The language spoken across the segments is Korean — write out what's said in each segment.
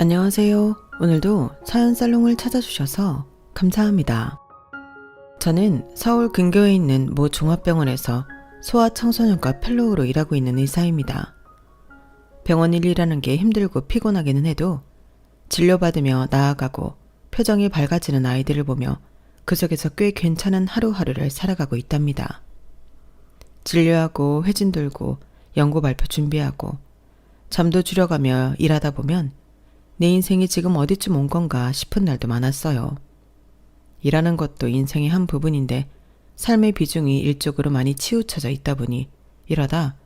안녕하세요. 오늘도 사연 살롱을 찾아주셔서 감사합니다. 저는 서울 근교에 있는 모 종합병원에서 소아청소년과 펠로우로 일하고 있는 의사입니다. 병원 일이라는 게 힘들고 피곤하기는 해도 진료받으며 나아가고 표정이 밝아지는 아이들을 보며 그 속에서 꽤 괜찮은 하루하루를 살아가고 있답니다. 진료하고 회진 돌고 연구 발표 준비하고 잠도 줄여가며 일하다 보면 내 인생이 지금 어디쯤 온 건가 싶은 날도 많았어요. 일하는 것도 인생의 한 부분인데 삶의 비중이 일쪽으로 많이 치우쳐져 있다 보니 이러다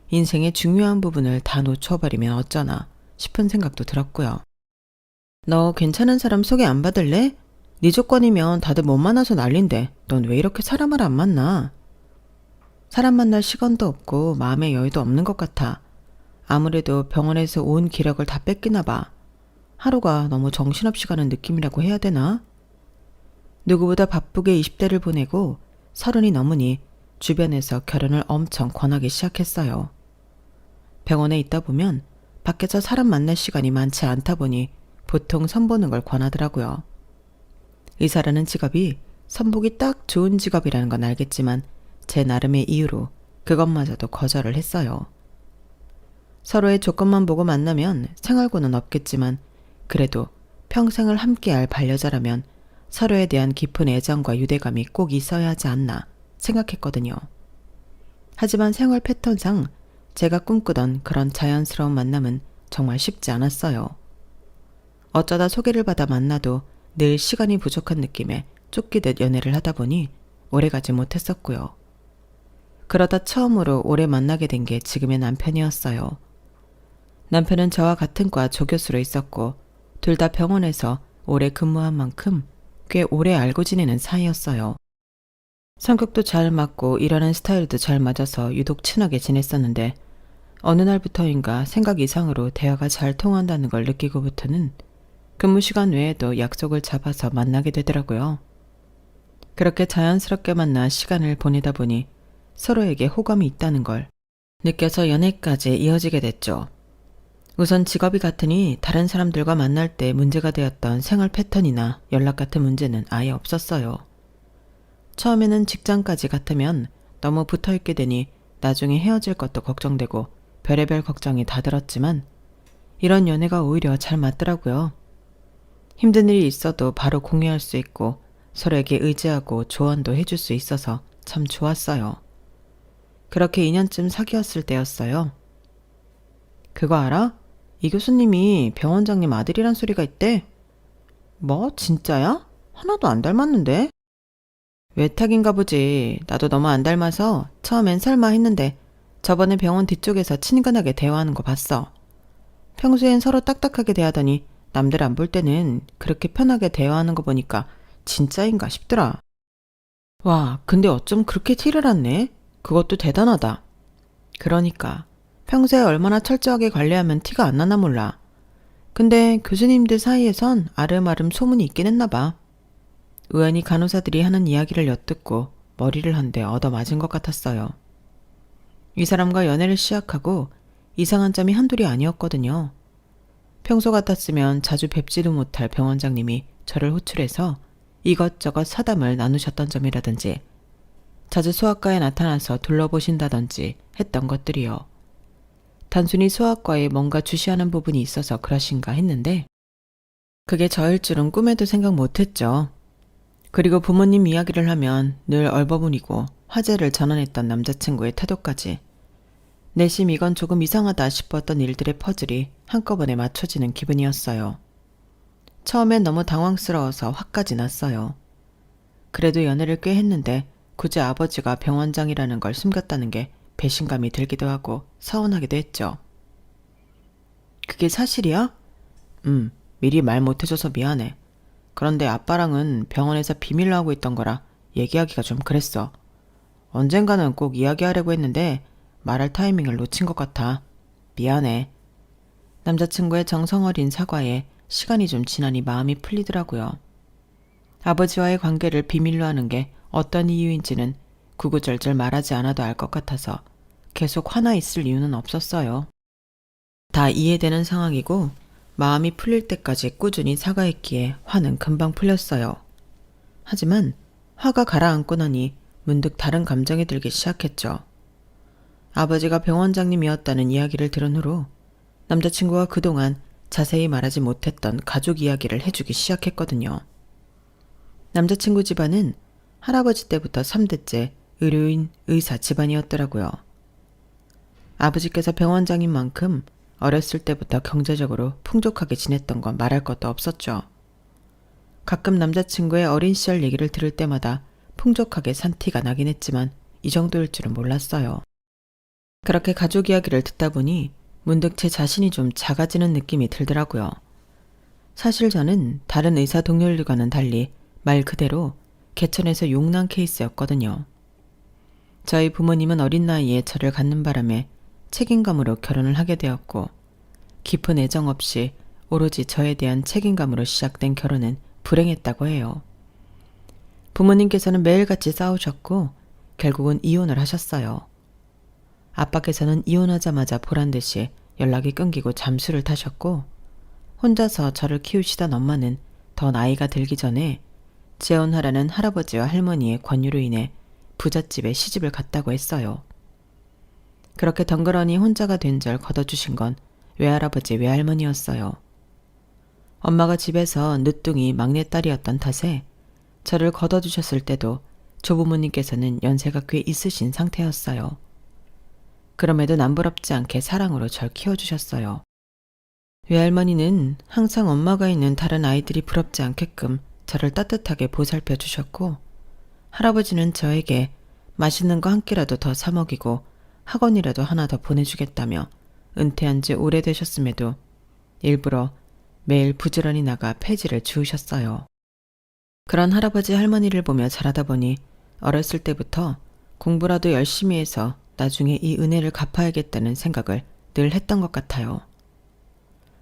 인생의 중요한 부분을 다 놓쳐버리면 어쩌나 싶은 생각도 들었고요. 너 괜찮은 사람 소개 안 받을래? 네 조건이면 다들 못 만나서 난린데 넌 왜 이렇게 사람을 안 만나? 사람 만날 시간도 없고 마음의 여유도 없는 것 같아. 아무래도 병원에서 온 기력을 다 뺏기나 봐. 하루가 너무 정신없이 가는 느낌이라고 해야 되나? 누구보다 바쁘게 20대를 보내고 30이 넘으니 주변에서 결혼을 엄청 권하기 시작했어요. 병원에 있다 보면 밖에서 사람 만날 시간이 많지 않다 보니 보통 선보는 걸 권하더라고요. 의사라는 직업이 선보기 딱 좋은 직업이라는 건 알겠지만 제 나름의 이유로 그것마저도 거절을 했어요. 서로의 조건만 보고 만나면 생활고는 없겠지만 그래도 평생을 함께할 반려자라면 서로에 대한 깊은 애정과 유대감이 꼭 있어야 하지 않나 생각했거든요. 하지만 생활 패턴상 제가 꿈꾸던 그런 자연스러운 만남은 정말 쉽지 않았어요. 어쩌다 소개를 받아 만나도 늘 시간이 부족한 느낌에 쫓기듯 연애를 하다 보니 오래가지 못했었고요. 그러다 처음으로 오래 만나게 된 게 지금의 남편이었어요. 남편은 저와 같은 과 조교수로 있었고 둘 다 병원에서 오래 근무한 만큼 꽤 오래 알고 지내는 사이였어요. 성격도 잘 맞고 일하는 스타일도 잘 맞아서 유독 친하게 지냈었는데 어느 날부터인가 생각 이상으로 대화가 잘 통한다는 걸 느끼고부터는 근무 시간 외에도 약속을 잡아서 만나게 되더라고요. 그렇게 자연스럽게 만나 시간을 보내다 보니 서로에게 호감이 있다는 걸 느껴서 연애까지 이어지게 됐죠. 우선 직업이 같으니 다른 사람들과 만날 때 문제가 되었던 생활 패턴이나 연락 같은 문제는 아예 없었어요. 처음에는 직장까지 같으면 너무 붙어있게 되니 나중에 헤어질 것도 걱정되고 별의별 걱정이 다 들었지만 이런 연애가 오히려 잘 맞더라고요. 힘든 일이 있어도 바로 공유할 수 있고 서로에게 의지하고 조언도 해줄 수 있어서 참 좋았어요. 그렇게 2년쯤 사귀었을 때였어요. 그거 알아? 이 교수님이 병원장님 아들이란 소리가 있대. 뭐? 진짜야? 하나도 안 닮았는데? 외탁인가 보지. 나도 너무 안 닮아서 처음엔 설마 했는데 저번에 병원 뒤쪽에서 친근하게 대화하는 거 봤어. 평소엔 서로 딱딱하게 대하더니 남들 안 볼 때는 그렇게 편하게 대화하는 거 보니까 진짜인가 싶더라. 와, 근데 어쩜 그렇게 티를 안 내? 그것도 대단하다. 그러니까 평소에 얼마나 철저하게 관리하면 티가 안 나나 몰라. 근데 교수님들 사이에선 아름아름 소문이 있긴 했나 봐. 우연히 간호사들이 하는 이야기를 엿듣고 머리를 한 대 얻어맞은 것 같았어요. 이 사람과 연애를 시작하고 이상한 점이 한둘이 아니었거든요. 평소 같았으면 자주 뵙지도 못할 병원장님이 저를 호출해서 이것저것 사담을 나누셨던 점이라든지 자주 소아과에 나타나서 둘러보신다든지 했던 것들이요. 단순히 소아과에 뭔가 주시하는 부분이 있어서 그러신가 했는데 그게 저일 줄은 꿈에도 생각 못했죠. 그리고 부모님 이야기를 하면 늘 얼버무리고 화제를 전환했던 남자친구의 태도까지 내심 이건 조금 이상하다 싶었던 일들의 퍼즐이 한꺼번에 맞춰지는 기분이었어요. 처음엔 너무 당황스러워서 화까지 났어요. 그래도 연애를 꽤 했는데 굳이 아버지가 병원장이라는 걸 숨겼다는 게 배신감이 들기도 하고 서운하기도 했죠. 그게 사실이야? 미리 말 못해줘서 미안해. 그런데 아빠랑은 병원에서 비밀로 하고 있던 거라 얘기하기가 좀 그랬어. 언젠가는 꼭 이야기하려고 했는데 말할 타이밍을 놓친 것 같아. 미안해. 남자친구의 정성어린 사과에 시간이 좀 지나니 마음이 풀리더라고요. 아버지와의 관계를 비밀로 하는 게 어떤 이유인지는 구구절절 말하지 않아도 알 것 같아서 계속 화나 있을 이유는 없었어요. 다 이해되는 상황이고 마음이 풀릴 때까지 꾸준히 사과했기에 화는 금방 풀렸어요. 하지만 화가 가라앉고 나니 문득 다른 감정이 들기 시작했죠. 아버지가 병원장님이었다는 이야기를 들은 후로 남자친구가 그동안 자세히 말하지 못했던 가족 이야기를 해주기 시작했거든요. 남자친구 집안은 할아버지 때부터 3대째 의료인, 의사 집안이었더라고요. 아버지께서 병원장인 만큼 어렸을 때부터 경제적으로 풍족하게 지냈던 건 말할 것도 없었죠. 가끔 남자친구의 어린 시절 얘기를 들을 때마다 풍족하게 산 티가 나긴 했지만 이 정도일 줄은 몰랐어요. 그렇게 가족 이야기를 듣다 보니 문득 제 자신이 좀 작아지는 느낌이 들더라고요. 사실 저는 다른 의사 동료들과는 달리 말 그대로 개천에서 용난 케이스였거든요. 저희 부모님은 어린 나이에 저를 갖는 바람에 책임감으로 결혼을 하게 되었고 깊은 애정 없이 오로지 저에 대한 책임감으로 시작된 결혼은 불행했다고 해요. 부모님께서는 매일같이 싸우셨고 결국은 이혼을 하셨어요. 아빠께서는 이혼하자마자 보란듯이 연락이 끊기고 잠수를 타셨고 혼자서 저를 키우시던 엄마는 더 나이가 들기 전에 재혼하라는 할아버지와 할머니의 권유로 인해 부잣집에 시집을 갔다고 했어요. 그렇게 덩그러니 혼자가 된 절 걷어주신 건 외할아버지 외할머니였어요. 엄마가 집에서 늦둥이 막내딸이었던 탓에 저를 걷어주셨을 때도 조부모님께서는 연세가 꽤 있으신 상태였어요. 그럼에도 남부럽지 않게 사랑으로 절 키워주셨어요. 외할머니는 항상 엄마가 있는 다른 아이들이 부럽지 않게끔 저를 따뜻하게 보살펴 주셨고 할아버지는 저에게 맛있는 거 한 끼라도 더 사 먹이고 학원이라도 하나 더 보내주겠다며 은퇴한 지 오래되셨음에도 일부러 매일 부지런히 나가 폐지를 주우셨어요. 그런 할아버지 할머니를 보며 자라다 보니 어렸을 때부터 공부라도 열심히 해서 나중에 이 은혜를 갚아야겠다는 생각을 늘 했던 것 같아요.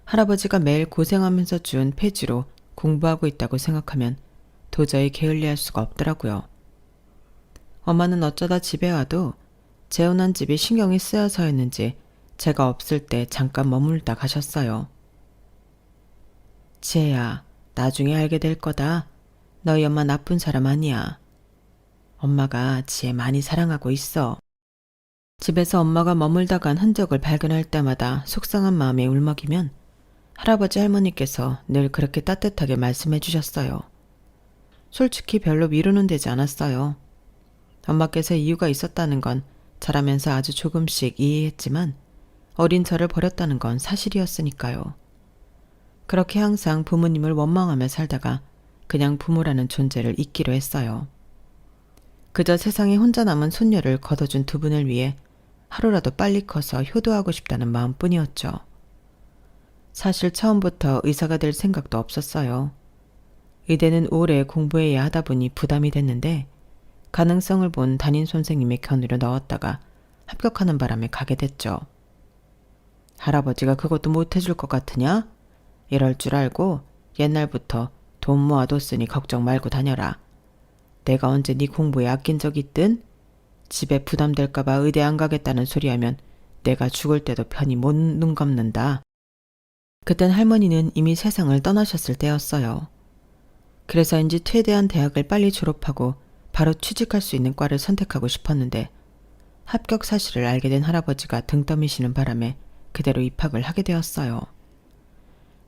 할아버지가 매일 고생하면서 주운 폐지로 공부하고 있다고 생각하면 도저히 게을리할 수가 없더라고요. 엄마는 어쩌다 집에 와도 재혼한 집이 신경이 쓰여서였는지 제가 없을 때 잠깐 머물다 가셨어요. 지혜야, 나중에 알게 될 거다. 너희 엄마 나쁜 사람 아니야. 엄마가 지혜 많이 사랑하고 있어. 집에서 엄마가 머물다 간 흔적을 발견할 때마다 속상한 마음에 울먹이면 할아버지 할머니께서 늘 그렇게 따뜻하게 말씀해 주셨어요. 솔직히 별로 위로는 되지 않았어요. 엄마께서 이유가 있었다는 건 자라면서 아주 조금씩 이해했지만 어린 저를 버렸다는 건 사실이었으니까요. 그렇게 항상 부모님을 원망하며 살다가 그냥 부모라는 존재를 잊기로 했어요. 그저 세상에 혼자 남은 손녀를 걷어준 두 분을 위해 하루라도 빨리 커서 효도하고 싶다는 마음뿐이었죠. 사실 처음부터 의사가 될 생각도 없었어요. 의대는 오래 공부해야 하다 보니 부담이 됐는데 가능성을 본 담임 선생님의 견으로 넣었다가 합격하는 바람에 가게 됐죠. 할아버지가 그것도 못해줄 것 같으냐? 이럴 줄 알고 옛날부터 돈 모아뒀으니 걱정 말고 다녀라. 내가 언제 네 공부에 아낀 적 있든? 집에 부담될까봐 의대 안 가겠다는 소리하면 내가 죽을 때도 편히 못 눈 감는다. 그땐 할머니는 이미 세상을 떠나셨을 때였어요. 그래서인지 퇴대한 대학을 빨리 졸업하고 바로 취직할 수 있는 과를 선택하고 싶었는데 합격 사실을 알게 된 할아버지가 등 떠미시는 바람에 그대로 입학을 하게 되었어요.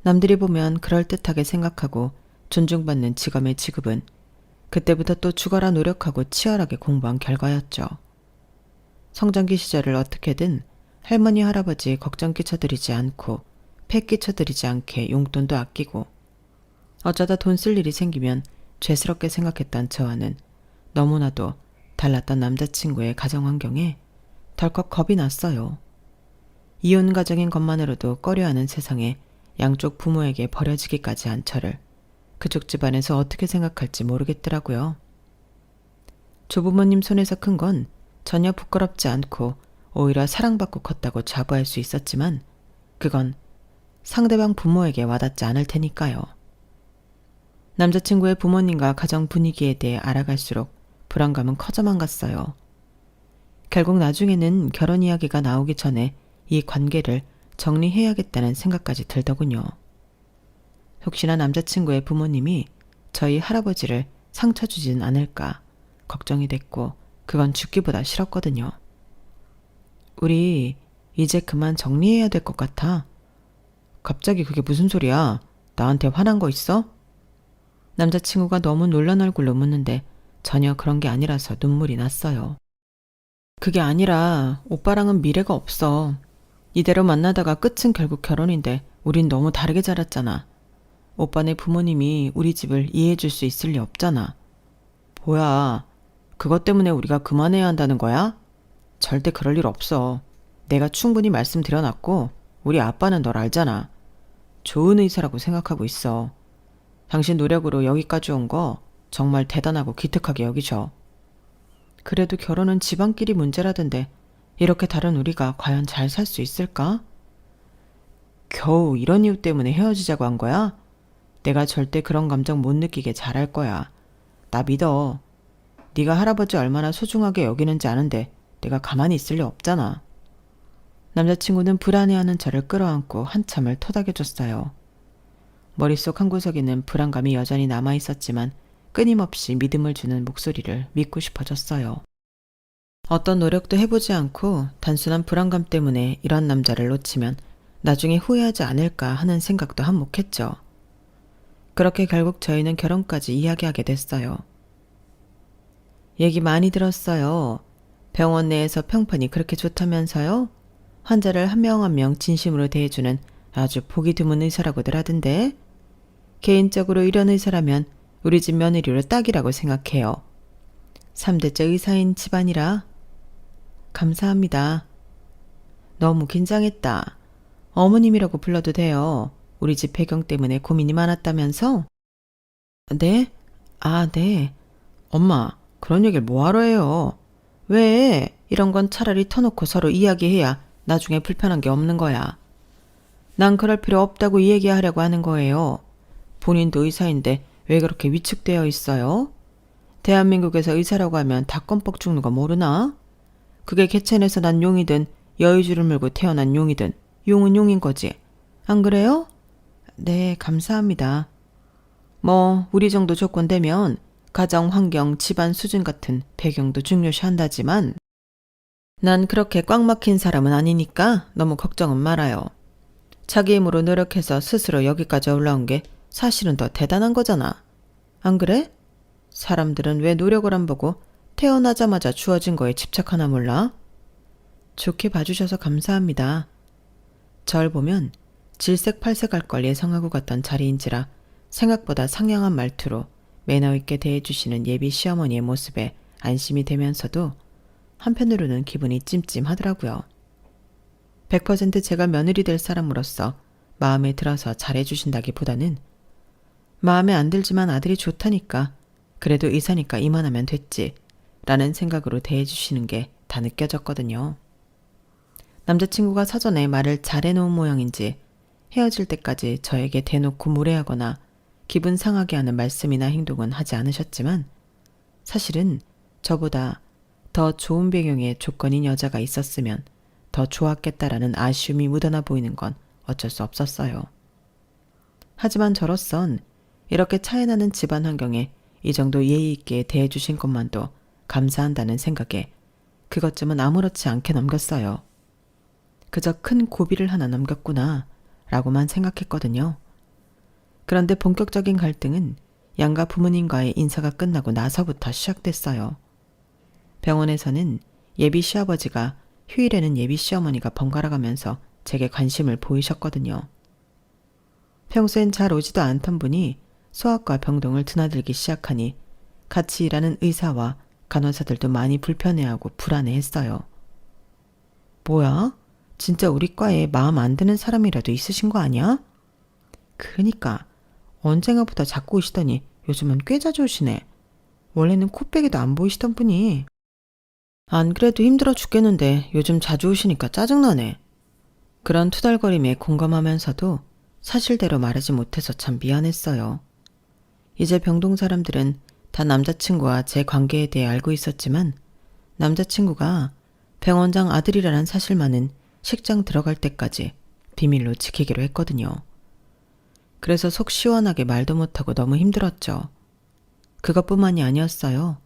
남들이 보면 그럴듯하게 생각하고 존중받는 직업의 지급은 그때부터 또 죽어라 노력하고 치열하게 공부한 결과였죠. 성장기 시절을 어떻게든 할머니 할아버지 걱정 끼쳐드리지 않고 패 끼쳐드리지 않게 용돈도 아끼고 어쩌다 돈 쓸 일이 생기면 죄스럽게 생각했던 저와는 너무나도 달랐던 남자친구의 가정 환경에 덜컥 겁이 났어요. 이혼 가정인 것만으로도 꺼려하는 세상에 양쪽 부모에게 버려지기까지 한 저를 그쪽 집안에서 어떻게 생각할지 모르겠더라고요. 조부모님 손에서 큰 건 전혀 부끄럽지 않고 오히려 사랑받고 컸다고 자부할 수 있었지만 그건 상대방 부모에게 와닿지 않을 테니까요. 남자친구의 부모님과 가정 분위기에 대해 알아갈수록 불안감은 커져만 갔어요. 결국 나중에는 결혼 이야기가 나오기 전에 이 관계를 정리해야겠다는 생각까지 들더군요. 혹시나 남자친구의 부모님이 저희 할아버지를 상처 주진 않을까 걱정이 됐고 그건 죽기보다 싫었거든요. 우리 이제 그만 정리해야 될 것 같아. 갑자기 그게 무슨 소리야? 나한테 화난 거 있어? 남자친구가 너무 놀란 얼굴로 묻는데 전혀 그런 게 아니라서 눈물이 났어요. 그게 아니라 오빠랑은 미래가 없어. 이대로 만나다가 끝은 결국 결혼인데 우린 너무 다르게 자랐잖아. 오빠네 부모님이 우리 집을 이해해 줄 수 있을 리 없잖아. 뭐야, 그것 때문에 우리가 그만해야 한다는 거야? 절대 그럴 일 없어. 내가 충분히 말씀드려놨고 우리 아빠는 널 알잖아. 좋은 의사라고 생각하고 있어. 당신 노력으로 여기까지 온 거 정말 대단하고 기특하게 여기죠. 그래도 결혼은 집안끼리 문제라던데 이렇게 다른 우리가 과연 잘 살 수 있을까? 겨우 이런 이유 때문에 헤어지자고 한 거야? 내가 절대 그런 감정 못 느끼게 잘할 거야. 나 믿어. 네가 할아버지 얼마나 소중하게 여기는지 아는데 내가 가만히 있을 리 없잖아. 남자친구는 불안해하는 저를 끌어안고 한참을 토닥여줬어요. 머릿속 한구석에는 불안감이 여전히 남아있었지만 끊임없이 믿음을 주는 목소리를 믿고 싶어졌어요. 어떤 노력도 해보지 않고 단순한 불안감 때문에 이런 남자를 놓치면 나중에 후회하지 않을까 하는 생각도 한몫했죠. 그렇게 결국 저희는 결혼까지 이야기하게 됐어요. 얘기 많이 들었어요. 병원 내에서 평판이 그렇게 좋다면서요? 환자를 한 명 한 명 진심으로 대해주는 아주 보기 드문 의사라고들 하던데. 개인적으로 이런 의사라면 우리 집 며느리로 딱이라고 생각해요. 3대째 의사인 집안이라. 감사합니다. 너무 긴장했다. 어머님이라고 불러도 돼요. 우리 집 배경 때문에 고민이 많았다면서? 네? 아, 네. 엄마, 그런 얘기를 뭐하러 해요? 왜? 이런 건 차라리 터놓고 서로 이야기해야 나중에 불편한 게 없는 거야. 난 그럴 필요 없다고 이야기하려고 하는 거예요. 본인도 의사인데 왜 그렇게 위축되어 있어요? 대한민국에서 의사라고 하면 다 껌뻑 죽는 거 모르나? 그게 개천에서 난 용이든 여의주를 물고 태어난 용이든 용은 용인 거지. 안 그래요? 네, 감사합니다. 뭐 우리 정도 조건 되면 가정 환경, 집안 수준 같은 배경도 중요시한다지만 난 그렇게 꽉 막힌 사람은 아니니까 너무 걱정은 말아요. 자기 힘으로 노력해서 스스로 여기까지 올라온 게 사실은 더 대단한 거잖아. 안 그래? 사람들은 왜 노력을 안 보고 태어나자마자 주어진 거에 집착하나 몰라? 좋게 봐주셔서 감사합니다. 절 보면 질색팔색할 걸 예상하고 갔던 자리인지라 생각보다 상냥한 말투로 매너 있게 대해주시는 예비 시어머니의 모습에 안심이 되면서도 한편으로는 기분이 찜찜하더라고요. 100% 제가 며느리 될 사람으로서 마음에 들어서 잘해주신다기보다는 마음에 안 들지만 아들이 좋다니까 그래도 의사니까 이만하면 됐지 라는 생각으로 대해주시는 게 다 느껴졌거든요. 남자친구가 사전에 말을 잘해놓은 모양인지 헤어질 때까지 저에게 대놓고 무례하거나 기분 상하게 하는 말씀이나 행동은 하지 않으셨지만 사실은 저보다 더 좋은 배경의 조건인 여자가 있었으면 더 좋았겠다라는 아쉬움이 묻어나 보이는 건 어쩔 수 없었어요. 하지만 저로선 이렇게 차이나는 집안 환경에 이 정도 예의 있게 대해주신 것만도 감사한다는 생각에 그것쯤은 아무렇지 않게 넘겼어요. 그저 큰 고비를 하나 넘겼구나 라고만 생각했거든요. 그런데 본격적인 갈등은 양가 부모님과의 인사가 끝나고 나서부터 시작됐어요. 병원에서는 예비 시아버지가 휴일에는 예비 시어머니가 번갈아 가면서 제게 관심을 보이셨거든요. 평소엔 잘 오지도 않던 분이 소아과 병동을 드나들기 시작하니 같이 일하는 의사와 간호사들도 많이 불편해하고 불안해했어요. 뭐야? 진짜 우리 과에 마음 안 드는 사람이라도 있으신 거 아니야? 그러니까 언젠가보다 자꾸 오시더니 요즘은 꽤 자주 오시네. 원래는 코빼기도 안 보이시던 분이. 안 그래도 힘들어 죽겠는데 요즘 자주 오시니까 짜증나네. 그런 투덜거림에 공감하면서도 사실대로 말하지 못해서 참 미안했어요. 이제 병동 사람들은 다 남자친구와 제 관계에 대해 알고 있었지만 남자친구가 병원장 아들이라는 사실만은 식장 들어갈 때까지 비밀로 지키기로 했거든요. 그래서 속 시원하게 말도 못하고 너무 힘들었죠. 그것뿐만이 아니었어요.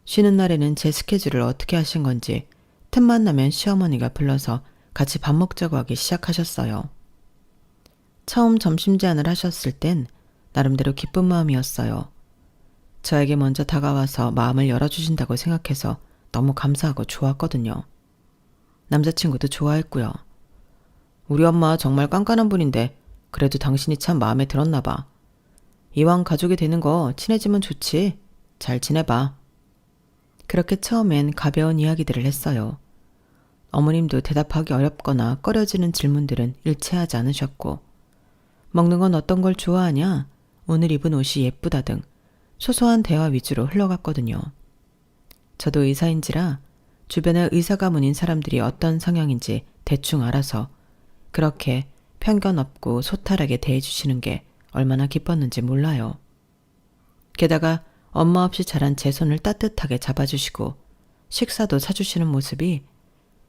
쉬는 날에는 제 스케줄을 어떻게 하신 건지 틈만 나면 시어머니가 불러서 같이 밥 먹자고 하기 시작하셨어요. 처음 점심 제안을 하셨을 땐 나름대로 기쁜 마음이었어요. 저에게 먼저 다가와서 마음을 열어주신다고 생각해서 너무 감사하고 좋았거든요. 남자친구도 좋아했고요. 우리 엄마 정말 깐깐한 분인데 그래도 당신이 참 마음에 들었나 봐. 이왕 가족이 되는 거 친해지면 좋지. 잘 지내봐. 그렇게 처음엔 가벼운 이야기들을 했어요. 어머님도 대답하기 어렵거나 꺼려지는 질문들은 일체하지 않으셨고, 먹는 건 어떤 걸 좋아하냐, 오늘 입은 옷이 예쁘다 등 소소한 대화 위주로 흘러갔거든요. 저도 의사인지라 주변에 의사 가문인 사람들이 어떤 성향인지 대충 알아서 그렇게 편견 없고 소탈하게 대해주시는 게 얼마나 기뻤는지 몰라요. 게다가 엄마 없이 자란 제 손을 따뜻하게 잡아주시고 식사도 사주시는 모습이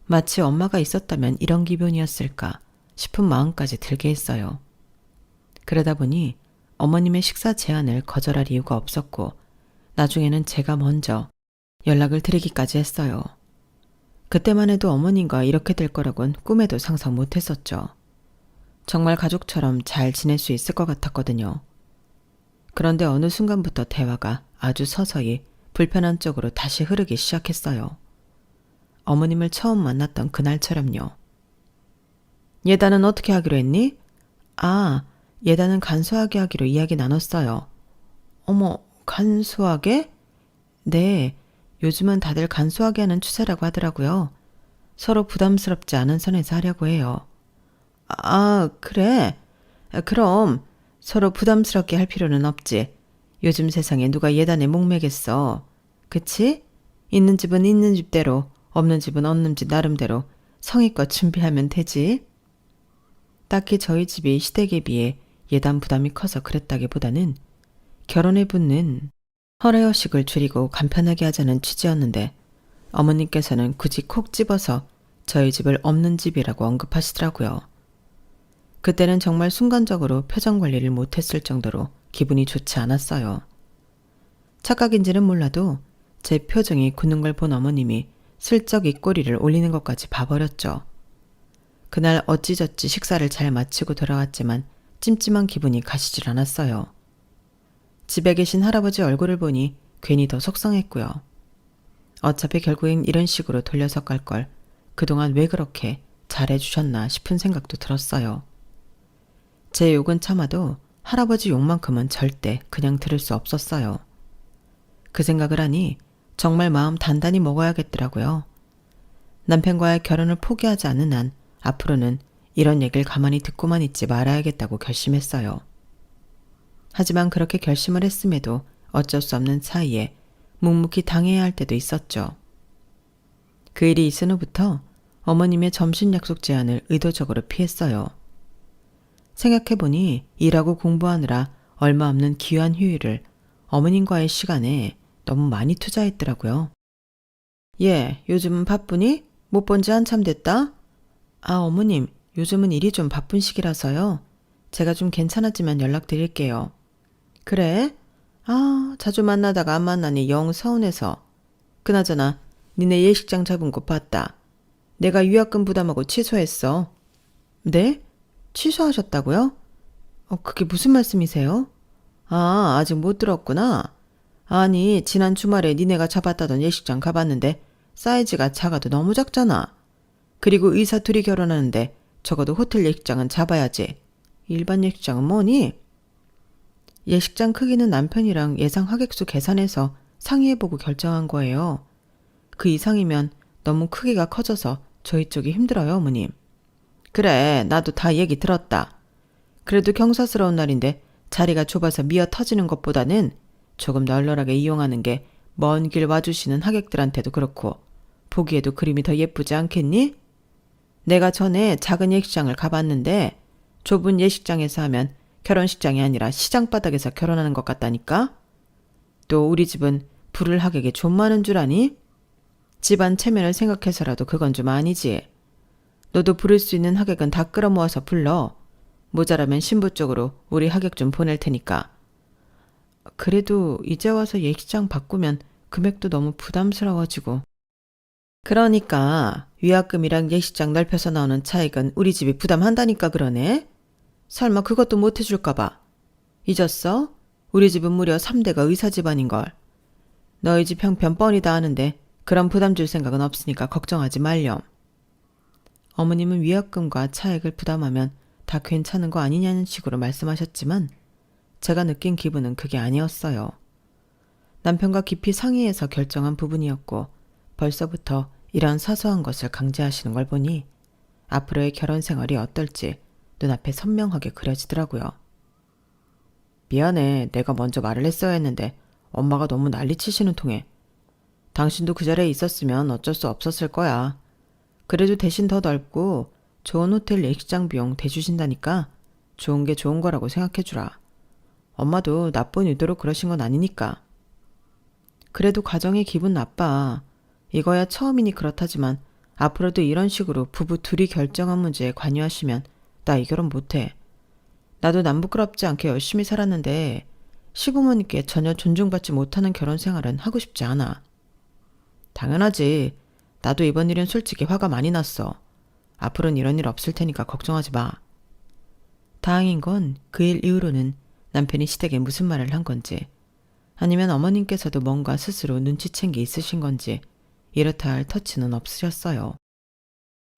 마치 엄마가 있었다면 이런 기분이었을까 싶은 마음까지 들게 했어요. 그러다 보니 어머님의 식사 제안을 거절할 이유가 없었고 나중에는 제가 먼저 연락을 드리기까지 했어요. 그때만 해도 어머님과 이렇게 될 거라곤 꿈에도 상상 못했었죠. 정말 가족처럼 잘 지낼 수 있을 것 같았거든요. 그런데 어느 순간부터 대화가 아주 서서히 불편한 쪽으로 다시 흐르기 시작했어요. 어머님을 처음 만났던 그날처럼요. 예단은 어떻게 하기로 했니? 아, 예단은 간소하게 하기로 이야기 나눴어요. 어머, 간소하게? 네, 요즘은 다들 간소하게 하는 추세라고 하더라고요. 서로 부담스럽지 않은 선에서 하려고 해요. 아, 그래? 그럼 서로 부담스럽게 할 필요는 없지. 요즘 세상에 누가 예단에 목매겠어. 그치? 있는 집은 있는 집대로, 없는 집은 없는 집 나름대로 성의껏 준비하면 되지. 딱히 저희 집이 시댁에 비해 예단 부담이 커서 그랬다기보다는 결혼에 붙는 허례허식을 줄이고 간편하게 하자는 취지였는데 어머님께서는 굳이 콕 집어서 저희 집을 없는 집이라고 언급하시더라고요. 그때는 정말 순간적으로 표정 관리를 못했을 정도로 기분이 좋지 않았어요. 착각인지는 몰라도 제 표정이 굳는 걸 본 어머님이 슬쩍 입꼬리를 올리는 것까지 봐버렸죠. 그날 어찌저찌 식사를 잘 마치고 돌아왔지만 찜찜한 기분이 가시질 않았어요. 집에 계신 할아버지 얼굴을 보니 괜히 더 속상했고요. 어차피 결국엔 이런 식으로 돌려서 깔 걸 그동안 왜 그렇게 잘해주셨나 싶은 생각도 들었어요. 제 욕은 참아도 할아버지 욕만큼은 절대 그냥 들을 수 없었어요. 그 생각을 하니 정말 마음 단단히 먹어야겠더라고요. 남편과의 결혼을 포기하지 않는 한 앞으로는 이런 얘기를 가만히 듣고만 있지 말아야겠다고 결심했어요. 하지만 그렇게 결심을 했음에도 어쩔 수 없는 사이에 묵묵히 당해야 할 때도 있었죠. 그 일이 있은 후부터 어머님의 점심 약속 제안을 의도적으로 피했어요. 생각해보니 일하고 공부하느라 얼마 없는 귀한 휴일을 어머님과의 시간에 너무 많이 투자했더라고요. 예, 요즘은 바쁘니? 못 본 지 한참 됐다? 아, 어머님, 요즘은 일이 좀 바쁜 시기라서요. 제가 좀 괜찮아지면 연락드릴게요. 그래? 아, 자주 만나다가 안 만나니 영 서운해서. 그나저나 니네 예식장 잡은 거 봤다. 내가 유학금 부담하고 취소했어. 네? 취소하셨다고요? 그게 무슨 말씀이세요? 아, 아직 못 들었구나. 아니, 지난 주말에 니네가 잡았다던 예식장 가봤는데 사이즈가 작아도 너무 작잖아. 그리고 의사 둘이 결혼하는데 적어도 호텔 예식장은 잡아야지. 일반 예식장은 뭐니? 예식장 크기는 남편이랑 예상 하객수 계산해서 상의해보고 결정한 거예요. 그 이상이면 너무 크기가 커져서 저희 쪽이 힘들어요, 어머님. 그래, 나도 다 얘기 들었다. 그래도 경사스러운 날인데 자리가 좁아서 미어 터지는 것보다는 조금 널널하게 이용하는 게 먼 길 와주시는 하객들한테도 그렇고 보기에도 그림이 더 예쁘지 않겠니? 내가 전에 작은 예식장을 가봤는데 좁은 예식장에서 하면 결혼식장이 아니라 시장바닥에서 결혼하는 것 같다니까? 또 우리 집은 부를 하객이 좀 많은 줄 아니? 집안 체면을 생각해서라도 그건 좀 아니지. 너도 부를 수 있는 하객은 다 끌어모아서 불러. 모자라면 신부 쪽으로 우리 하객 좀 보낼 테니까. 그래도 이제 와서 예식장 바꾸면 금액도 너무 부담스러워지고. 그러니까 위약금이랑 예식장 넓혀서 나오는 차익은 우리 집이 부담한다니까 그러네. 설마 그것도 못 해줄까 봐. 잊었어? 우리 집은 무려 3대가 의사 집안인걸. 너희 집 형편 뻔히 다 아는데 그런 부담 줄 생각은 없으니까 걱정하지 말렴. 어머님은 위약금과 차액을 부담하면 다 괜찮은 거 아니냐는 식으로 말씀하셨지만 제가 느낀 기분은 그게 아니었어요. 남편과 깊이 상의해서 결정한 부분이었고 벌써부터 이런 사소한 것을 강제하시는 걸 보니 앞으로의 결혼 생활이 어떨지 눈앞에 선명하게 그려지더라고요. 미안해. 내가 먼저 말을 했어야 했는데 엄마가 너무 난리치시는 통에. 당신도 그 자리에 있었으면 어쩔 수 없었을 거야. 그래도 대신 더 넓고 좋은 호텔 예식장 비용 대주신다니까 좋은 게 좋은 거라고 생각해주라. 엄마도 나쁜 의도로 그러신 건 아니니까. 그래도 가정이 기분 나빠. 이거야 처음이니 그렇다지만 앞으로도 이런 식으로 부부 둘이 결정한 문제에 관여하시면 나 이 결혼 못해. 나도 남 부끄럽지 않게 열심히 살았는데 시부모님께 전혀 존중받지 못하는 결혼 생활은 하고 싶지 않아. 당연하지. 나도 이번 일은 솔직히 화가 많이 났어. 앞으로는 이런 일 없을 테니까 걱정하지 마. 다행인 건 그 일 이후로는 남편이 시댁에 무슨 말을 한 건지 아니면 어머님께서도 뭔가 스스로 눈치챈 게 있으신 건지 이렇다 할 터치는 없으셨어요.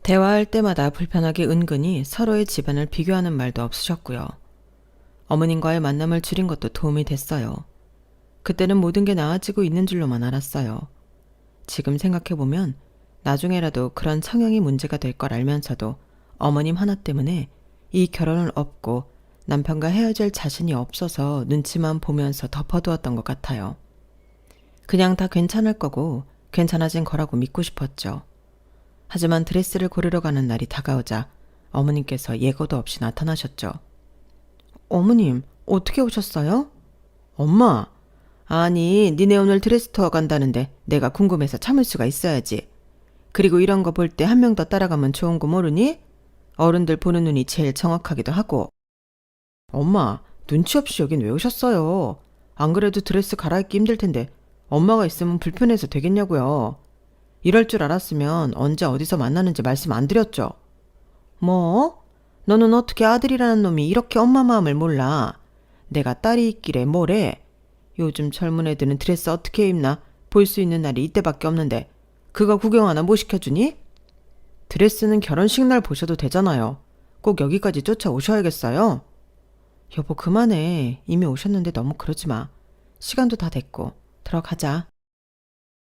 대화할 때마다 불편하게 은근히 서로의 집안을 비교하는 말도 없으셨고요. 어머님과의 만남을 줄인 것도 도움이 됐어요. 그때는 모든 게 나아지고 있는 줄로만 알았어요. 지금 생각해보면 나중에라도 그런 성향이 문제가 될 걸 알면서도 어머님 하나 때문에 이 결혼을 업고 남편과 헤어질 자신이 없어서 눈치만 보면서 덮어두었던 것 같아요. 그냥 다 괜찮을 거고 괜찮아진 거라고 믿고 싶었죠. 하지만 드레스를 고르러 가는 날이 다가오자 어머님께서 예고도 없이 나타나셨죠. 어머님, 어떻게 오셨어요? 엄마, 아니 니네 오늘 드레스 투어 간다는데 내가 궁금해서 참을 수가 있어야지. 그리고 이런 거 볼 때 한 명 더 따라가면 좋은 거 모르니? 어른들 보는 눈이 제일 정확하기도 하고. 엄마, 눈치 없이 여긴 왜 오셨어요? 안 그래도 드레스 갈아입기 힘들 텐데 엄마가 있으면 불편해서 되겠냐고요. 이럴 줄 알았으면 언제 어디서 만나는지 말씀 안 드렸죠. 뭐? 너는 어떻게 아들이라는 놈이 이렇게 엄마 마음을 몰라? 내가 딸이 있길래 뭐래? 요즘 젊은 애들은 드레스 어떻게 입나 볼 수 있는 날이 이때밖에 없는데 그거 구경 하나 못 시켜주니? 드레스는 결혼식 날 보셔도 되잖아요. 꼭 여기까지 쫓아오셔야겠어요? 여보 그만해. 이미 오셨는데 너무 그러지 마. 시간도 다 됐고 들어가자.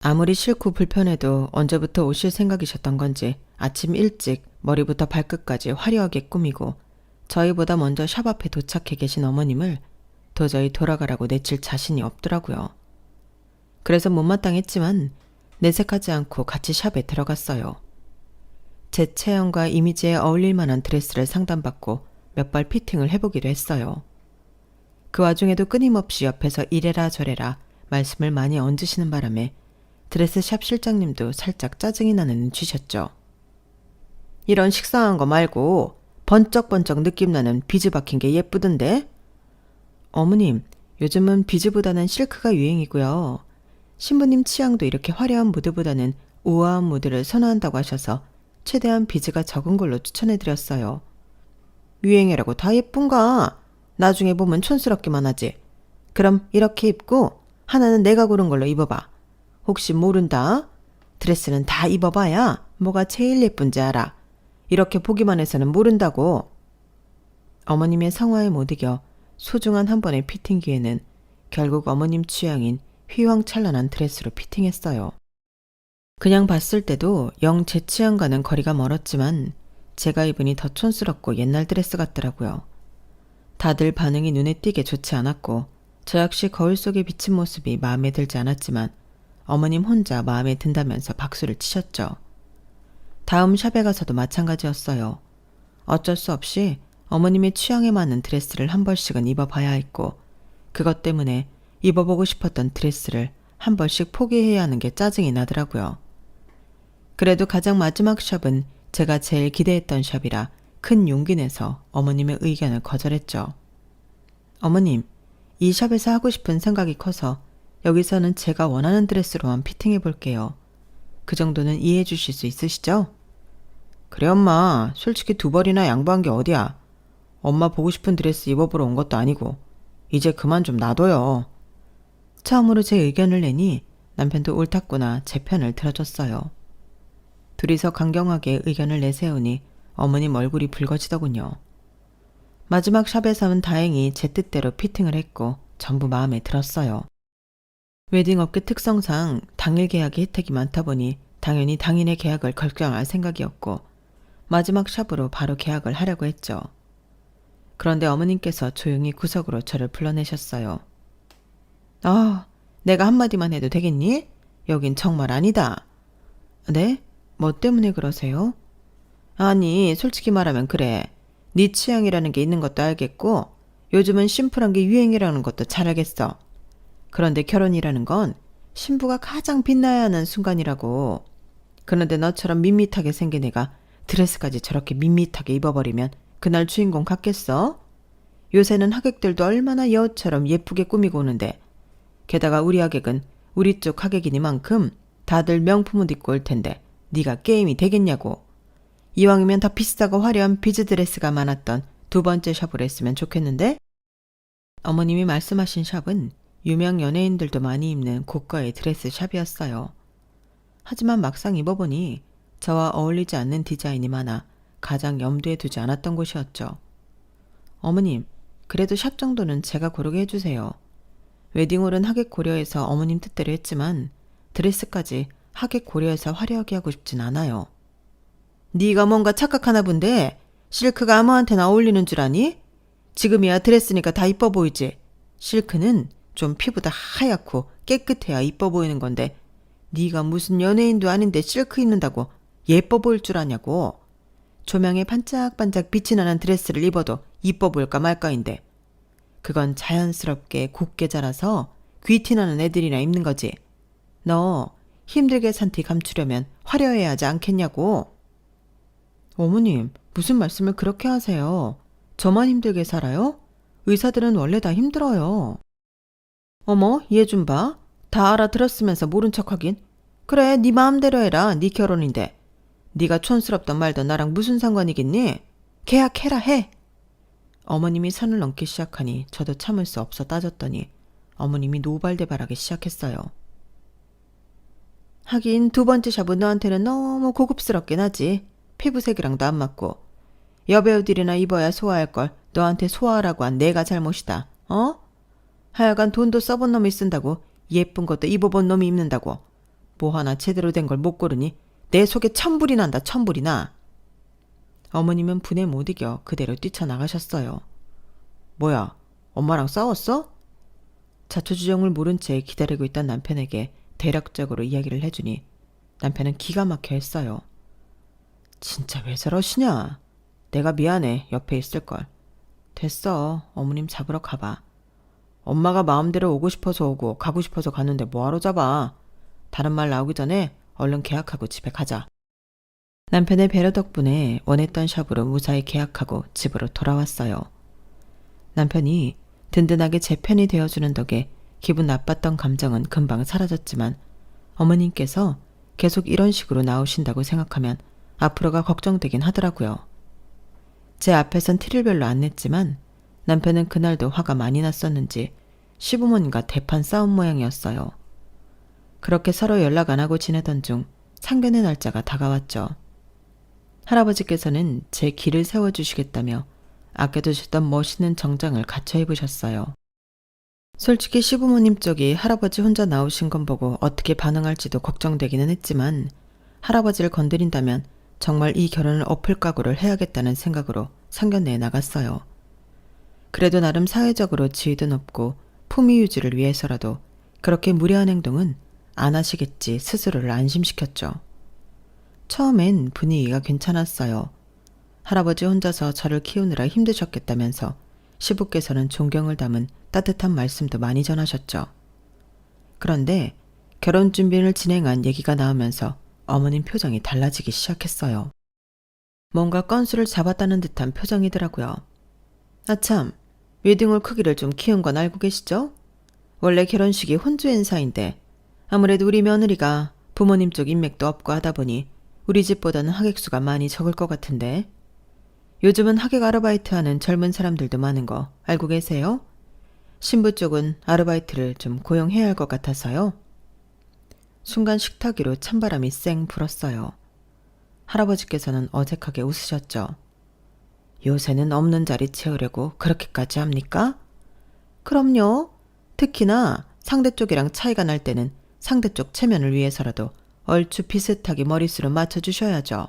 아무리 싫고 불편해도 언제부터 오실 생각이셨던 건지 아침 일찍 머리부터 발끝까지 화려하게 꾸미고 저희보다 먼저 샵 앞에 도착해 계신 어머님을 도저히 돌아가라고 내칠 자신이 없더라고요. 그래서 못마땅했지만 내색하지 않고 같이 샵에 들어갔어요. 제 체형과 이미지에 어울릴 만한 드레스를 상담받고 몇 벌 피팅을 해보기로 했어요. 그 와중에도 끊임없이 옆에서 이래라 저래라 말씀을 많이 얹으시는 바람에 드레스샵 실장님도 살짝 짜증이 나는 눈치셨죠. 이런 식상한 거 말고 번쩍번쩍 느낌 나는 비즈 박힌 게 예쁘던데? 어머님, 요즘은 비즈보다는 실크가 유행이고요. 신부님 취향도 이렇게 화려한 무드보다는 우아한 무드를 선호한다고 하셔서 최대한 비즈가 적은 걸로 추천해드렸어요. 유행이라고 다 예쁜가? 나중에 보면 촌스럽기만 하지. 그럼 이렇게 입고 하나는 내가 고른 걸로 입어봐. 혹시 모른다? 드레스는 다 입어봐야 뭐가 제일 예쁜지 알아. 이렇게 보기만 해서는 모른다고. 어머님의 성화에 못 이겨 소중한 한 번의 피팅 기회는 결국 어머님 취향인 휘황찬란한 드레스로 피팅했어요. 그냥 봤을 때도 영 제 취향과는 거리가 멀었지만 제가 입으니 더 촌스럽고 옛날 드레스 같더라고요. 다들 반응이 눈에 띄게 좋지 않았고 저 역시 거울 속에 비친 모습이 마음에 들지 않았지만 어머님 혼자 마음에 든다면서 박수를 치셨죠. 다음 샵에 가서도 마찬가지였어요. 어쩔 수 없이 어머님의 취향에 맞는 드레스를 한 벌씩은 입어봐야 했고 그것 때문에 입어보고 싶었던 드레스를 한 벌씩 포기해야 하는 게 짜증이 나더라고요. 그래도 가장 마지막 샵은 제가 제일 기대했던 샵이라 큰 용기 내서 어머님의 의견을 거절했죠. 어머님, 이 샵에서 하고 싶은 생각이 커서 여기서는 제가 원하는 드레스로만 피팅해 볼게요. 그 정도는 이해해 주실 수 있으시죠? 그래 엄마, 솔직히 2벌이나 양보한 게 어디야. 엄마 보고 싶은 드레스 입어보러 온 것도 아니고 이제 그만 좀 놔둬요. 처음으로 제 의견을 내니 남편도 옳았구나 제 편을 들어줬어요. 둘이서 강경하게 의견을 내세우니 어머님 얼굴이 붉어지더군요. 마지막 샵에서는 다행히 제 뜻대로 피팅을 했고 전부 마음에 들었어요. 웨딩업계 특성상 당일 계약의 혜택이 많다 보니 당연히 당일의 계약을 결정할 생각이었고 마지막 샵으로 바로 계약을 하려고 했죠. 그런데 어머님께서 조용히 구석으로 저를 불러내셨어요. 아, 내가 한마디만 해도 되겠니? 여긴 정말 아니다. 네? 뭐 때문에 그러세요? 아니, 솔직히 말하면 그래. 네 취향이라는 게 있는 것도 알겠고 요즘은 심플한 게 유행이라는 것도 잘 알겠어. 그런데 결혼이라는 건 신부가 가장 빛나야 하는 순간이라고. 그런데 너처럼 밋밋하게 생긴 애가 드레스까지 저렇게 밋밋하게 입어버리면 그날 주인공 같겠어? 요새는 하객들도 얼마나 여우처럼 예쁘게 꾸미고 오는데 게다가 우리 하객은 우리 쪽 하객이니만큼 다들 명품옷 입고 올 텐데 네가 게임이 되겠냐고. 이왕이면 더 비싸고 화려한 비즈 드레스가 많았던 2번째 샵을 했으면 좋겠는데? 어머님이 말씀하신 샵은 유명 연예인들도 많이 입는 고가의 드레스 샵이었어요. 하지만 막상 입어보니 저와 어울리지 않는 디자인이 많아 가장 염두에 두지 않았던 곳이었죠. 어머님, 그래도 샵 정도는 제가 고르게 해주세요. 웨딩홀은 하객 고려해서 어머님 뜻대로 했지만 드레스까지 하객 고려해서 화려하게 하고 싶진 않아요. 네가 뭔가 착각하나 본데 실크가 아무한테나 어울리는 줄 아니? 지금이야 드레스니까 다 이뻐 보이지. 실크는 좀 피부도 하얗고 깨끗해야 이뻐 보이는 건데 네가 무슨 연예인도 아닌데 실크 입는다고 예뻐 보일 줄 아냐고. 조명에 반짝반짝 빛이 나는 드레스를 입어도 이뻐 보일까 말까인데 그건 자연스럽게 곱게 자라서 귀티나는 애들이나 입는 거지. 너 힘들게 산 티 감추려면 화려해야 하지 않겠냐고. 어머님, 무슨 말씀을 그렇게 하세요? 저만 힘들게 살아요? 의사들은 원래 다 힘들어요. 어머, 얘 좀 봐. 다 알아들었으면서 모른 척하긴. 그래, 네 마음대로 해라. 네 결혼인데. 네가 촌스럽던 말던 나랑 무슨 상관이겠니? 계약해라 해. 어머님이 선을 넘기 시작하니 저도 참을 수 없어 따졌더니 어머님이 노발대발하기 시작했어요. 하긴 2번째 샵은 너한테는 너무 고급스럽긴 하지. 피부색이랑도 안 맞고. 여배우들이나 입어야 소화할 걸 너한테 소화하라고 한 내가 잘못이다. 어? 하여간 돈도 써본 놈이 쓴다고 예쁜 것도 입어본 놈이 입는다고 뭐 하나 제대로 된 걸 못 고르니 내 속에 천불이 난다. 천불이 나. 어머님은 분에 못 이겨 그대로 뛰쳐나가셨어요. 뭐야, 엄마랑 싸웠어? 자초지종을 모른 채 기다리고 있던 남편에게 대략적으로 이야기를 해주니 남편은 기가 막혀 했어요. 진짜 왜 저러시냐? 내가 미안해. 옆에 있을걸. 됐어. 어머님 잡으러 가봐. 엄마가 마음대로 오고 싶어서 오고 가고 싶어서 가는데 뭐하러 잡아. 다른 말 나오기 전에 얼른 계약하고 집에 가자. 남편의 배려 덕분에 원했던 샵으로 무사히 계약하고 집으로 돌아왔어요. 남편이 든든하게 제 편이 되어주는 덕에 기분 나빴던 감정은 금방 사라졌지만 어머님께서 계속 이런 식으로 나오신다고 생각하면 앞으로가 걱정되긴 하더라고요. 제 앞에선 티를 별로 안 냈지만 남편은 그날도 화가 많이 났었는지 시부모님과 대판 싸운 모양이었어요. 그렇게 서로 연락 안 하고 지내던 중 상견례 날짜가 다가왔죠. 할아버지께서는 제 길을 세워주시겠다며 아껴두셨던 멋있는 정장을 갖춰 입으셨어요. 솔직히 시부모님 쪽이 할아버지 혼자 나오신 건 보고 어떻게 반응할지도 걱정되기는 했지만 할아버지를 건드린다면 정말 이 결혼을 엎을 각오를 해야겠다는 생각으로 상견례에 나갔어요. 그래도 나름 사회적으로 지위도 높고 품위 유지를 위해서라도 그렇게 무례한 행동은 안 하시겠지 스스로를 안심시켰죠. 처음엔 분위기가 괜찮았어요. 할아버지 혼자서 저를 키우느라 힘드셨겠다면서 시부께서는 존경을 담은 따뜻한 말씀도 많이 전하셨죠. 그런데 결혼 준비를 진행한 얘기가 나오면서 어머님 표정이 달라지기 시작했어요. 뭔가 건수를 잡았다는 듯한 표정이더라고요. 아참, 웨딩홀 크기를 좀 키운 건 알고 계시죠? 원래 결혼식이 혼주 행사인데 아무래도 우리 며느리가 부모님 쪽 인맥도 없고 하다 보니 우리 집보다는 하객수가 많이 적을 것 같은데 요즘은 하객 아르바이트 하는 젊은 사람들도 많은 거 알고 계세요? 신부 쪽은 아르바이트를 좀 고용해야 할 것 같아서요. 순간 식탁 위로 찬바람이 쌩 불었어요. 할아버지께서는 어색하게 웃으셨죠. 요새는 없는 자리 채우려고 그렇게까지 합니까? 그럼요. 특히나 상대 쪽이랑 차이가 날 때는 상대 쪽 체면을 위해서라도 얼추 비슷하게 머릿수를 맞춰주셔야죠.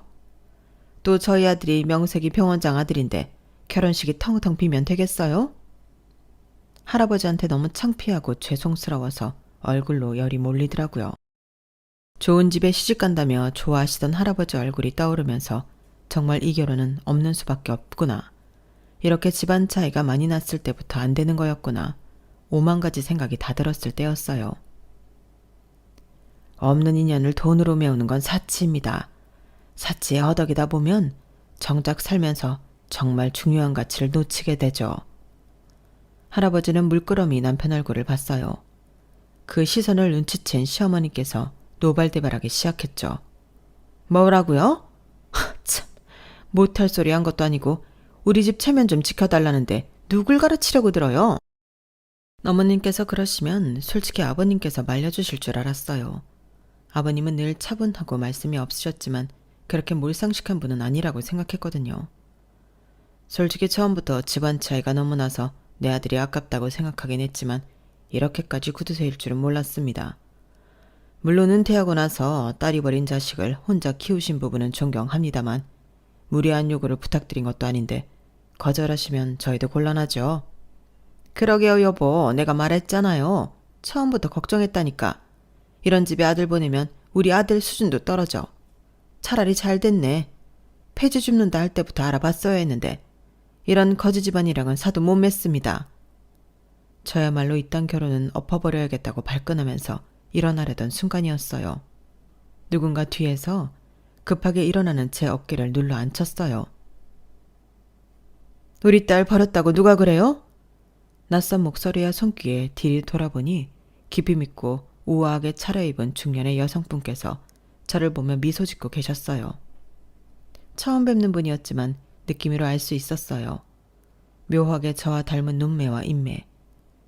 또 저희 아들이 명색이 병원장 아들인데 결혼식이 텅텅 비면 되겠어요? 할아버지한테 너무 창피하고 죄송스러워서 얼굴로 열이 몰리더라고요. 좋은 집에 시집간다며 좋아하시던 할아버지 얼굴이 떠오르면서 정말 이 결혼은 없는 수밖에 없구나. 이렇게 집안 차이가 많이 났을 때부터 안 되는 거였구나. 5만 가지 생각이 다 들었을 때였어요. 없는 인연을 돈으로 메우는 건 사치입니다. 사치에 허덕이다 보면 정작 살면서 정말 중요한 가치를 놓치게 되죠. 할아버지는 물끄러미 남편 얼굴을 봤어요. 그 시선을 눈치챈 시어머니께서 노발대발하기 시작했죠. 뭐라고요? 참, 못할 소리 한 것도 아니고 우리 집 체면 좀 지켜달라는데 누굴 가르치려고 들어요? 어머님께서 그러시면 솔직히 아버님께서 말려주실 줄 알았어요. 아버님은 늘 차분하고 말씀이 없으셨지만 그렇게 몰상식한 분은 아니라고 생각했거든요. 솔직히 처음부터 집안 차이가 너무 나서 내 아들이 아깝다고 생각하긴 했지만 이렇게까지 구두쇠일 줄은 몰랐습니다. 물론 은퇴하고 나서 딸이 버린 자식을 혼자 키우신 부분은 존경합니다만 무리한 요구를 부탁드린 것도 아닌데 거절하시면 저희도 곤란하죠. 그러게요 여보, 내가 말했잖아요. 처음부터 걱정했다니까. 이런 집에 아들 보내면 우리 아들 수준도 떨어져. 차라리 잘 됐네. 폐지 줍는다 할 때부터 알아봤어야 했는데 이런 거지 집안이랑은 사도 못 맺습니다. 저야말로 이딴 결혼은 엎어버려야겠다고 발끈하면서 일어나려던 순간이었어요. 누군가 뒤에서 급하게 일어나는 제 어깨를 눌러 앉혔어요. 우리 딸 버렸다고 누가 그래요? 낯선 목소리와 손귀에 뒤를 돌아보니 깊이 믿고 우아하게 차려입은 중년의 여성분께서 저를 보며 미소 짓고 계셨어요. 처음 뵙는 분이었지만 느낌으로 알 수 있었어요. 묘하게 저와 닮은 눈매와 인매.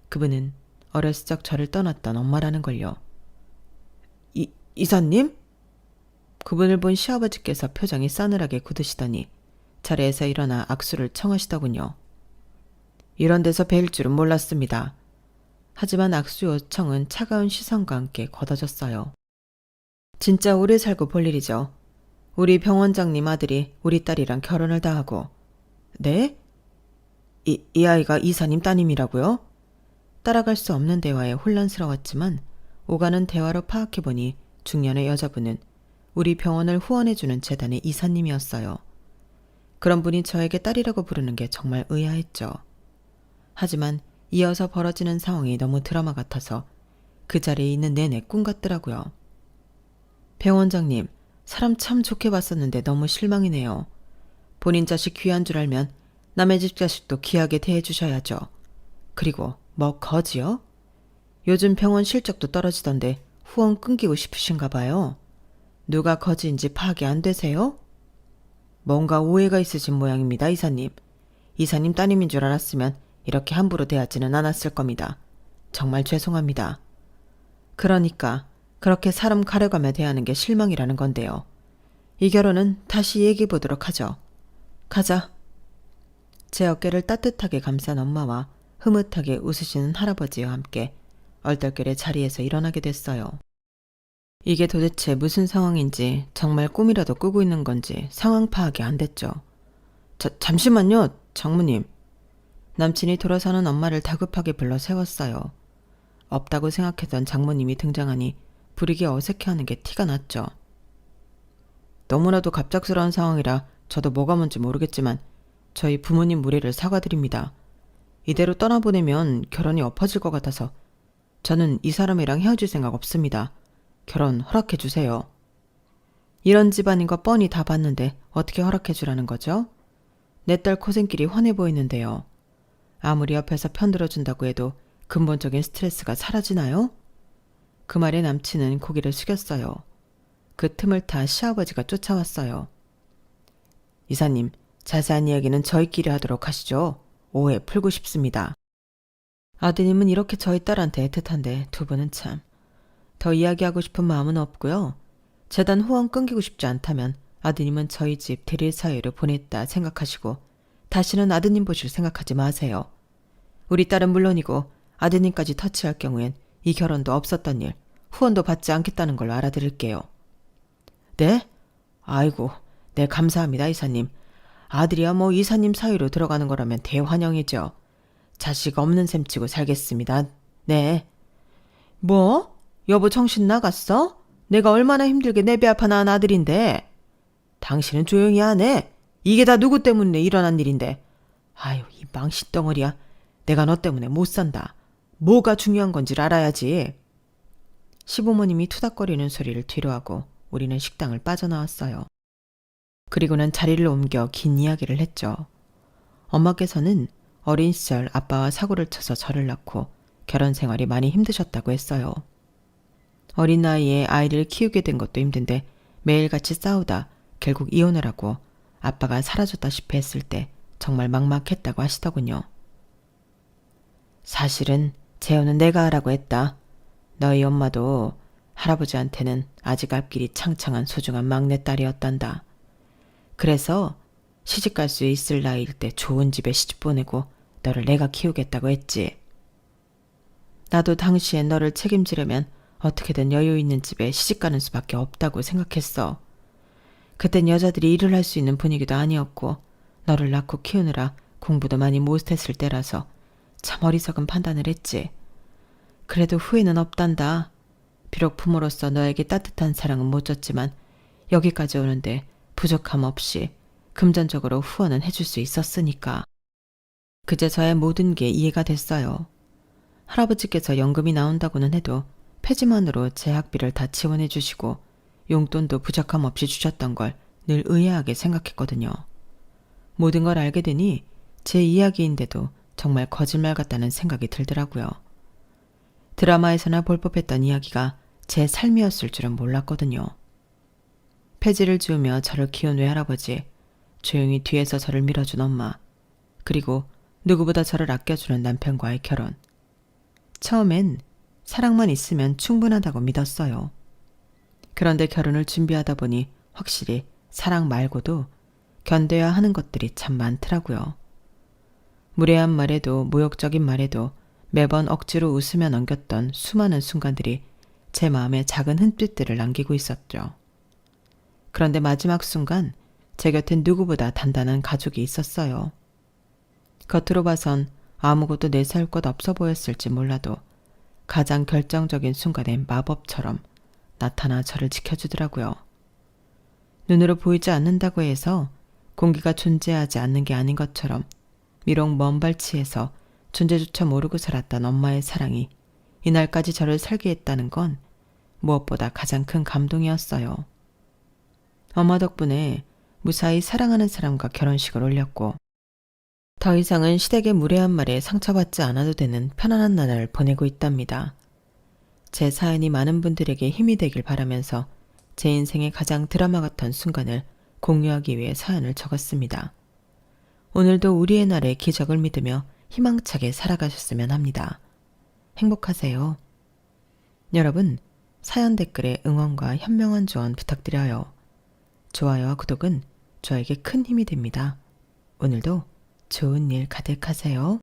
그분은 어렸을 적 저를 떠났던 엄마라는 걸요. 이사님? 그분을 본 시아버지께서 표정이 싸늘하게 굳으시더니 자리에서 일어나 악수를 청하시더군요. 이런 데서 뵐 줄은 몰랐습니다. 하지만 악수 요청은 차가운 시선과 함께 걷어졌어요. 진짜 오래 살고 볼 일이죠. 우리 병원장님 아들이 우리 딸이랑 결혼을 다 하고. 네? 이 아이가 이사님 따님이라고요? 따라갈 수 없는 대화에 혼란스러웠지만 오가는 대화로 파악해보니 중년의 여자분은 우리 병원을 후원해주는 재단의 이사님이었어요. 그런 분이 저에게 딸이라고 부르는 게 정말 의아했죠. 하지만 이어서 벌어지는 상황이 너무 드라마 같아서 그 자리에 있는 내내 꿈 같더라고요. 병원장님, 사람 참 좋게 봤었는데 너무 실망이네요. 본인 자식 귀한 줄 알면 남의 집 자식도 귀하게 대해주셔야죠. 그리고 뭐 거지요? 요즘 병원 실적도 떨어지던데 후원 끊기고 싶으신가 봐요. 누가 거지인지 파악이 안 되세요? 뭔가 오해가 있으신 모양입니다, 이사님. 이사님 따님인 줄 알았으면 이렇게 함부로 대하지는 않았을 겁니다. 정말 죄송합니다. 그러니까 그렇게 사람 가려가며 대하는 게 실망이라는 건데요. 이 결혼은 다시 얘기해 보도록 하죠. 가자. 제 어깨를 따뜻하게 감싼 엄마와 흐뭇하게 웃으시는 할아버지와 함께 얼떨결에 자리에서 일어나게 됐어요. 이게 도대체 무슨 상황인지 정말 꿈이라도 꾸고 있는 건지 상황 파악이 안 됐죠. 잠시만요, 장모님. 남친이 돌아서는 엄마를 다급하게 불러 세웠어요. 없다고 생각했던 장모님이 등장하니 부리기 어색해하는 게 티가 났죠. 너무나도 갑작스러운 상황이라 저도 뭐가 뭔지 모르겠지만 저희 부모님 무례를 사과드립니다. 이대로 떠나보내면 결혼이 엎어질 것 같아서 저는 이 사람이랑 헤어질 생각 없습니다. 결혼 허락해 주세요. 이런 집안인 거 뻔히 다 봤는데 어떻게 허락해 주라는 거죠? 내 딸 고생길이 훤해 보이는데요. 아무리 옆에서 편들어준다고 해도 근본적인 스트레스가 사라지나요? 그 말에 남친은 고개를 숙였어요. 그 틈을 타 시아버지가 쫓아왔어요. 이사님, 자세한 이야기는 저희끼리 하도록 하시죠. 오해 풀고 싶습니다. 아드님은 이렇게 저희 딸한테 애틋한데 두 분은 참. 더 이야기하고 싶은 마음은 없고요. 재단 후원 끊기고 싶지 않다면 아드님은 저희 집 대릴 사유를 보냈다 생각하시고 다시는 아드님 보실 생각하지 마세요. 우리 딸은 물론이고 아드님까지 터치할 경우엔 이 결혼도 없었던 일, 후원도 받지 않겠다는 걸로 알아드릴게요. 네? 아이고, 네 감사합니다 이사님. 아들이야 뭐 이사님 사유로 들어가는 거라면 대환영이죠. 자식 없는 셈 치고 살겠습니다. 네. 뭐? 여보 정신 나갔어? 내가 얼마나 힘들게 내 배 아파 낳은 아들인데. 당신은 조용히 하네. 이게 다 누구 때문에 일어난 일인데. 아유 이 망신덩어리야. 내가 너 때문에 못 산다. 뭐가 중요한 건지를 알아야지. 시부모님이 투닥거리는 소리를 뒤로하고 우리는 식당을 빠져나왔어요. 그리고는 자리를 옮겨 긴 이야기를 했죠. 엄마께서는 어린 시절 아빠와 사고를 쳐서 저를 낳고 결혼 생활이 많이 힘드셨다고 했어요. 어린 나이에 아이를 키우게 된 것도 힘든데 매일같이 싸우다 결국 이혼을 하고 아빠가 사라졌다시피 했을 때 정말 막막했다고 하시더군요. 사실은 재혼은 내가 하라고 했다. 너희 엄마도 할아버지한테는 아직 앞길이 창창한 소중한 막내딸이었단다. 그래서 시집갈 수 있을 나이일 때 좋은 집에 시집 보내고 너를 내가 키우겠다고 했지. 나도 당시엔 너를 책임지려면 어떻게든 여유 있는 집에 시집가는 수밖에 없다고 생각했어. 그땐 여자들이 일을 할 수 있는 분위기도 아니었고 너를 낳고 키우느라 공부도 많이 못했을 때라서 참 어리석은 판단을 했지. 그래도 후회는 없단다. 비록 부모로서 너에게 따뜻한 사랑은 못 줬지만 여기까지 오는데 부족함 없이 금전적으로 후원은 해줄 수 있었으니까. 그제서야 모든 게 이해가 됐어요. 할아버지께서 연금이 나온다고는 해도 폐지만으로 제 학비를 다 지원해 주시고 용돈도 부족함 없이 주셨던 걸 늘 의아하게 생각했거든요. 모든 걸 알게 되니 제 이야기인데도 정말 거짓말 같다는 생각이 들더라고요. 드라마에서나 볼 법했던 이야기가 제 삶이었을 줄은 몰랐거든요. 폐지를 지으며 저를 키운 외할아버지, 조용히 뒤에서 저를 밀어준 엄마, 그리고 누구보다 저를 아껴주는 남편과의 결혼. 처음엔 사랑만 있으면 충분하다고 믿었어요. 그런데 결혼을 준비하다 보니 확실히 사랑 말고도 견뎌야 하는 것들이 참 많더라고요. 무례한 말에도 모욕적인 말에도 매번 억지로 웃으며 넘겼던 수많은 순간들이 제 마음에 작은 흠집들을 남기고 있었죠. 그런데 마지막 순간 제 곁엔 누구보다 단단한 가족이 있었어요. 겉으로 봐선 아무것도 내세울 것 없어 보였을지 몰라도 가장 결정적인 순간에 마법처럼 나타나 저를 지켜주더라고요. 눈으로 보이지 않는다고 해서 공기가 존재하지 않는 게 아닌 것처럼 비록 먼 발치에서 존재조차 모르고 살았던 엄마의 사랑이 이날까지 저를 살게 했다는 건 무엇보다 가장 큰 감동이었어요. 엄마 덕분에 무사히 사랑하는 사람과 결혼식을 올렸고 더 이상은 시댁의 무례한 말에 상처받지 않아도 되는 편안한 나날을 보내고 있답니다. 제 사연이 많은 분들에게 힘이 되길 바라면서 제 인생의 가장 드라마 같은 순간을 공유하기 위해 사연을 적었습니다. 오늘도 우리의 날의 기적을 믿으며 희망차게 살아가셨으면 합니다. 행복하세요. 여러분, 사연 댓글에 응원과 현명한 조언 부탁드려요. 좋아요와 구독은 저에게 큰 힘이 됩니다. 오늘도 좋은 일 가득하세요.